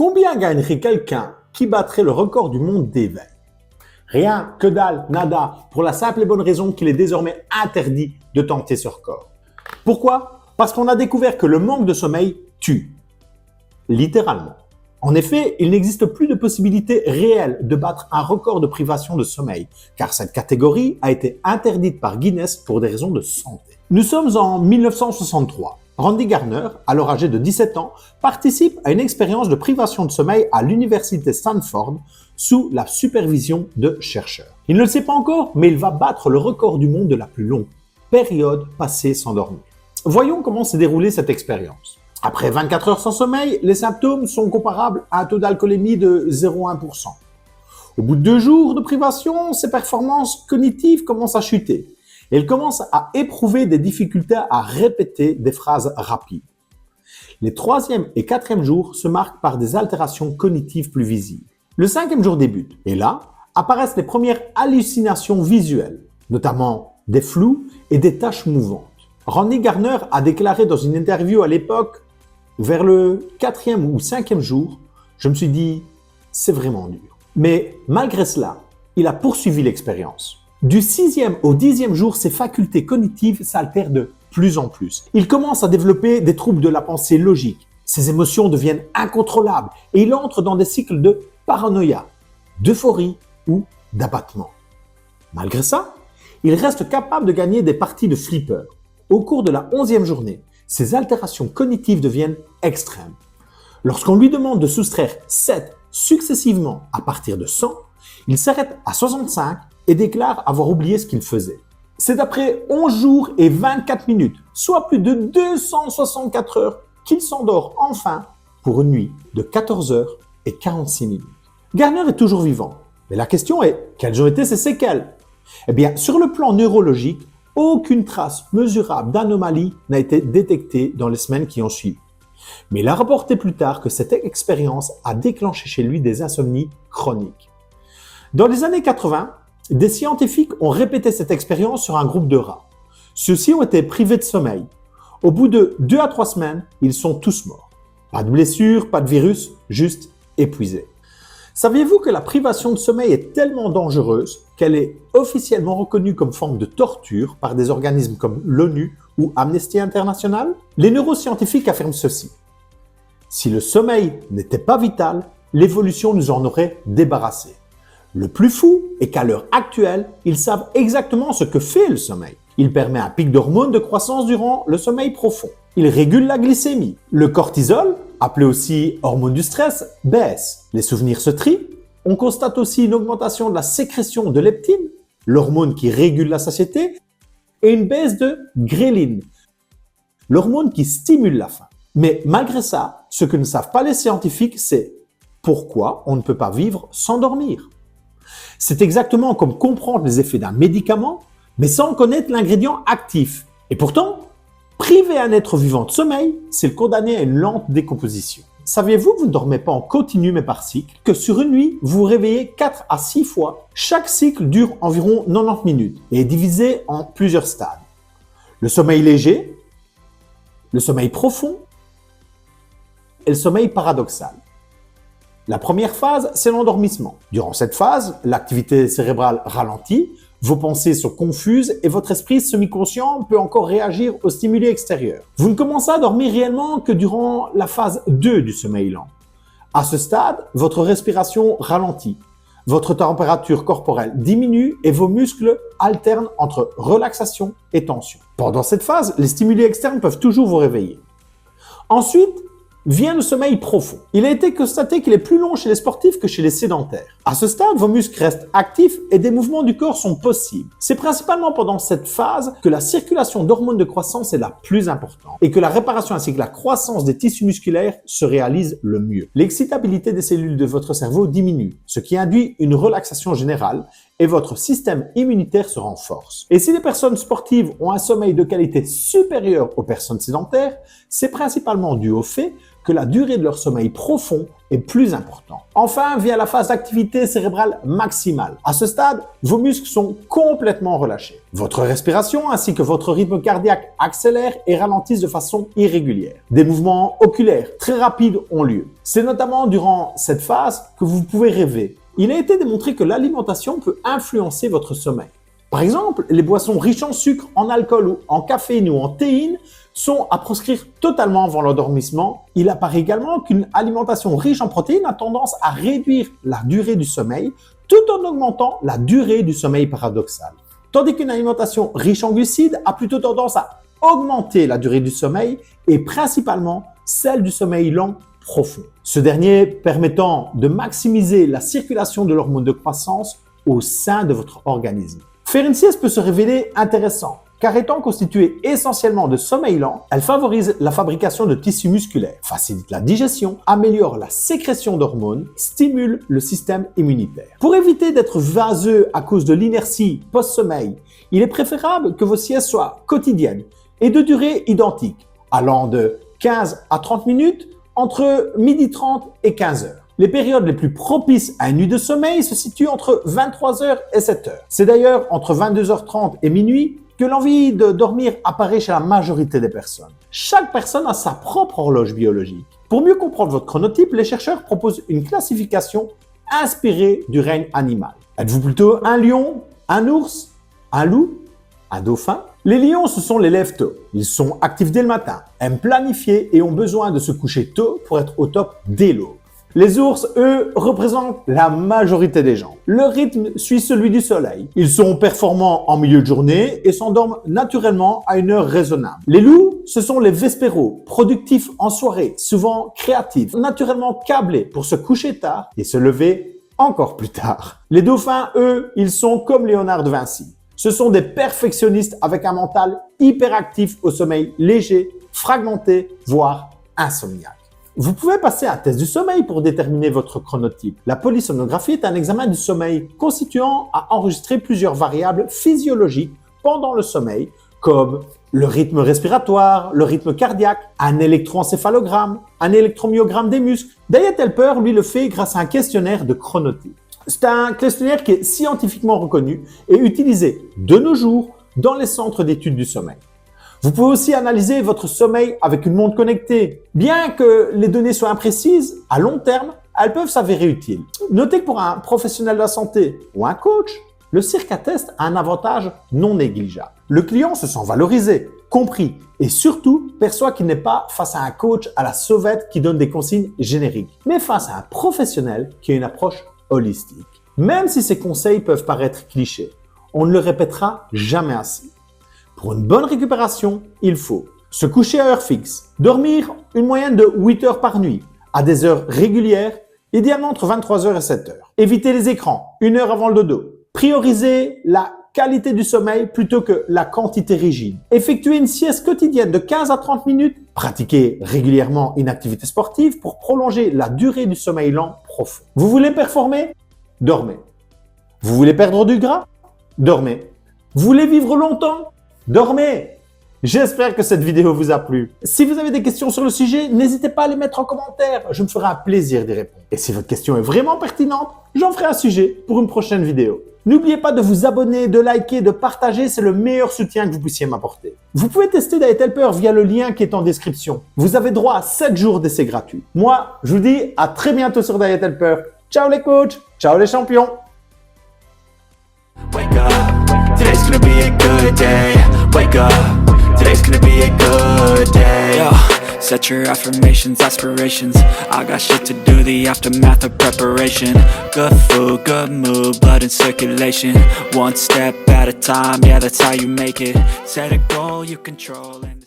Combien gagnerait quelqu'un qui battrait le record du monde d'éveil? Rien, que dalle, nada, pour la simple et bonne raison qu'il est désormais interdit de tenter ce record. Pourquoi? Parce qu'on a découvert que le manque de sommeil tue. Littéralement. En effet, il n'existe plus de possibilité réelle de battre un record de privation de sommeil, car cette catégorie a été interdite par Guinness pour des raisons de santé. Nous sommes en 1963. Randy Gardner, alors âgé de 17 ans, participe à une expérience de privation de sommeil à l'université Stanford sous la supervision de chercheurs. Il ne le sait pas encore, mais il va battre le record du monde de la plus longue période passée sans dormir. Voyons comment s'est déroulée cette expérience. Après 24 heures sans sommeil, les symptômes sont comparables à un taux d'alcoolémie de 0,1%. Au bout de 2 jours de privation, ses performances cognitives commencent à chuter. Et il commence à éprouver des difficultés à répéter des phrases rapides. Les 3e et 4e jours se marquent par des altérations cognitives plus visibles. Le 5e jour débute, et là, apparaissent les premières hallucinations visuelles, notamment des flous et des taches mouvantes. Randy Gardner a déclaré dans une interview à l'époque, vers le 4e ou 5e jour, je me suis dit, c'est vraiment dur. Mais malgré cela, il a poursuivi l'expérience. Du 6e au 10e jour, ses facultés cognitives s'altèrent de plus en plus. Il commence à développer des troubles de la pensée logique. Ses émotions deviennent incontrôlables et il entre dans des cycles de paranoïa, d'euphorie ou d'abattement. Malgré ça, il reste capable de gagner des parties de flipper. Au cours de la 11e journée, ses altérations cognitives deviennent extrêmes. Lorsqu'on lui demande de soustraire 7 successivement à partir de 100, il s'arrête à 65 et déclare avoir oublié ce qu'il faisait. C'est après 11 jours et 24 minutes, soit plus de 264 heures, qu'il s'endort enfin pour une nuit de 14 heures et 46 minutes. Gardner est toujours vivant, mais la question est, quelles ont été ses séquelles? Eh bien, sur le plan neurologique, aucune trace mesurable d'anomalie n'a été détectée dans les semaines qui ont suivi. Mais il a rapporté plus tard que cette expérience a déclenché chez lui des insomnies chroniques. Dans les années 80, des scientifiques ont répété cette expérience sur un groupe de rats. Ceux-ci ont été privés de sommeil. Au bout de 2 à 3 semaines, ils sont tous morts. Pas de blessures, pas de virus, juste épuisés. Saviez-vous que la privation de sommeil est tellement dangereuse qu'elle est officiellement reconnue comme forme de torture par des organismes comme l'ONU ou Amnesty International? Les neuroscientifiques affirment ceci. Si le sommeil n'était pas vital, l'évolution nous en aurait débarrassés. Le plus fou est qu'à l'heure actuelle, ils savent exactement ce que fait le sommeil. Il permet un pic d'hormones de croissance durant le sommeil profond. Il régule la glycémie. Le cortisol, appelé aussi hormone du stress, baisse. Les souvenirs se trient. On constate aussi une augmentation de la sécrétion de leptine, l'hormone qui régule la satiété, et une baisse de gréline, l'hormone qui stimule la faim. Mais malgré ça, ce que ne savent pas les scientifiques, c'est pourquoi on ne peut pas vivre sans dormir. C'est exactement comme comprendre les effets d'un médicament, mais sans connaître l'ingrédient actif. Et pourtant, priver un être vivant de sommeil, c'est le condamner à une lente décomposition. Saviez-vous que vous ne dormez pas en continu mais par cycle, que sur une nuit, vous vous réveillez 4 à 6 fois? Chaque cycle dure environ 90 minutes et est divisé en plusieurs stades. Le sommeil léger, le sommeil profond et le sommeil paradoxal. La première phase, c'est l'endormissement. Durant cette phase, l'activité cérébrale ralentit, vos pensées sont confuses et votre esprit semi-conscient peut encore réagir aux stimuli extérieurs. Vous ne commencez à dormir réellement que durant la phase 2 du sommeil lent. À ce stade, votre respiration ralentit, votre température corporelle diminue et vos muscles alternent entre relaxation et tension. Pendant cette phase, les stimuli externes peuvent toujours vous réveiller. Ensuite, vient le sommeil profond. Il a été constaté qu'il est plus long chez les sportifs que chez les sédentaires. À ce stade, vos muscles restent actifs et des mouvements du corps sont possibles. C'est principalement pendant cette phase que la circulation d'hormones de croissance est la plus importante et que la réparation ainsi que la croissance des tissus musculaires se réalise le mieux. L'excitabilité des cellules de votre cerveau diminue, ce qui induit une relaxation générale et votre système immunitaire se renforce. Et si les personnes sportives ont un sommeil de qualité supérieure aux personnes sédentaires, c'est principalement dû au fait que la durée de leur sommeil profond est plus importante. Enfin, vient la phase d'activité cérébrale maximale. À ce stade, vos muscles sont complètement relâchés. Votre respiration ainsi que votre rythme cardiaque accélèrent et ralentissent de façon irrégulière. Des mouvements oculaires très rapides ont lieu. C'est notamment durant cette phase que vous pouvez rêver. Il a été démontré que l'alimentation peut influencer votre sommeil. Par exemple, les boissons riches en sucre, en alcool ou en caféine ou en théine sont à proscrire totalement avant l'endormissement. Il apparaît également qu'une alimentation riche en protéines a tendance à réduire la durée du sommeil tout en augmentant la durée du sommeil paradoxal. Tandis qu'une alimentation riche en glucides a plutôt tendance à augmenter la durée du sommeil et principalement celle du sommeil lent profond. Ce dernier permettant de maximiser la circulation de l'hormone de croissance au sein de votre organisme. Faire une sieste peut se révéler intéressant, car étant constituée essentiellement de sommeil lent, elle favorise la fabrication de tissus musculaires, facilite la digestion, améliore la sécrétion d'hormones, stimule le système immunitaire. Pour éviter d'être vaseux à cause de l'inertie post-sommeil, il est préférable que vos siestes soient quotidiennes et de durée identique, allant de 15 à 30 minutes entre 12h30 et 15h. Les périodes les plus propices à une nuit de sommeil se situent entre 23h et 7h. C'est d'ailleurs entre 22h30 et minuit que l'envie de dormir apparaît chez la majorité des personnes. Chaque personne a sa propre horloge biologique. Pour mieux comprendre votre chronotype, les chercheurs proposent une classification inspirée du règne animal. Êtes-vous plutôt un lion, un ours, un loup, un dauphin? Les lions, ce sont les lève-tôt. Ils sont actifs dès le matin, aiment planifier et ont besoin de se coucher tôt pour être au top dès l'aube. Les ours, eux, représentent la majorité des gens. Leur rythme suit celui du soleil. Ils sont performants en milieu de journée et s'endorment naturellement à une heure raisonnable. Les loups, ce sont les vespéraux, productifs en soirée, souvent créatifs, naturellement câblés pour se coucher tard et se lever encore plus tard. Les dauphins, eux, ils sont comme Léonard de Vinci. Ce sont des perfectionnistes avec un mental hyperactif au sommeil léger, fragmenté, voire insomniaque. Vous pouvez passer un test du sommeil pour déterminer votre chronotype. La polysomnographie est un examen du sommeil constituant à enregistrer plusieurs variables physiologiques pendant le sommeil, comme le rythme respiratoire, le rythme cardiaque, un électroencéphalogramme, un électromyogramme des muscles. Diet Helper, lui, le fait grâce à un questionnaire de chronotype. C'est un questionnaire qui est scientifiquement reconnu et utilisé de nos jours dans les centres d'études du sommeil. Vous pouvez aussi analyser votre sommeil avec une montre connectée. Bien que les données soient imprécises, à long terme, elles peuvent s'avérer utiles. Notez que pour un professionnel de la santé ou un coach, le cirque à test a un avantage non négligeable. Le client se sent valorisé, compris et surtout perçoit qu'il n'est pas face à un coach à la sauvette qui donne des consignes génériques, mais face à un professionnel qui a une approche holistique. Même si ces conseils peuvent paraître clichés, on ne le répétera jamais assez. Pour une bonne récupération, il faut se coucher à heure fixe, dormir une moyenne de 8 heures par nuit, à des heures régulières, idéalement entre 23h et 7h. Éviter les écrans, 1 heure avant le dodo. Prioriser la qualité du sommeil plutôt que la quantité rigide. Effectuer une sieste quotidienne de 15 à 30 minutes. Pratiquer régulièrement une activité sportive pour prolonger la durée du sommeil lent profond. Vous voulez performer? Dormez. Vous voulez perdre du gras? Dormez. Vous voulez vivre longtemps? Dormez! J'espère que cette vidéo vous a plu. Si vous avez des questions sur le sujet, n'hésitez pas à les mettre en commentaire. Je me ferai un plaisir d'y répondre. Et si votre question est vraiment pertinente, j'en ferai un sujet pour une prochaine vidéo. N'oubliez pas de vous abonner, de liker, de partager. C'est le meilleur soutien que vous puissiez m'apporter. Vous pouvez tester Diet Helper via le lien qui est en description. Vous avez droit à 7 jours d'essai gratuit. Moi, je vous dis à très bientôt sur Diet Helper. Ciao les coachs! Ciao les champions! Wake up, today's gonna be a good day. Wake up, today's gonna be a good day. Yo, set your affirmations, aspirations. I got shit to do, the aftermath of preparation. Good food, good mood, blood in circulation. One step at a time, yeah, that's how you make it. Set a goal you control and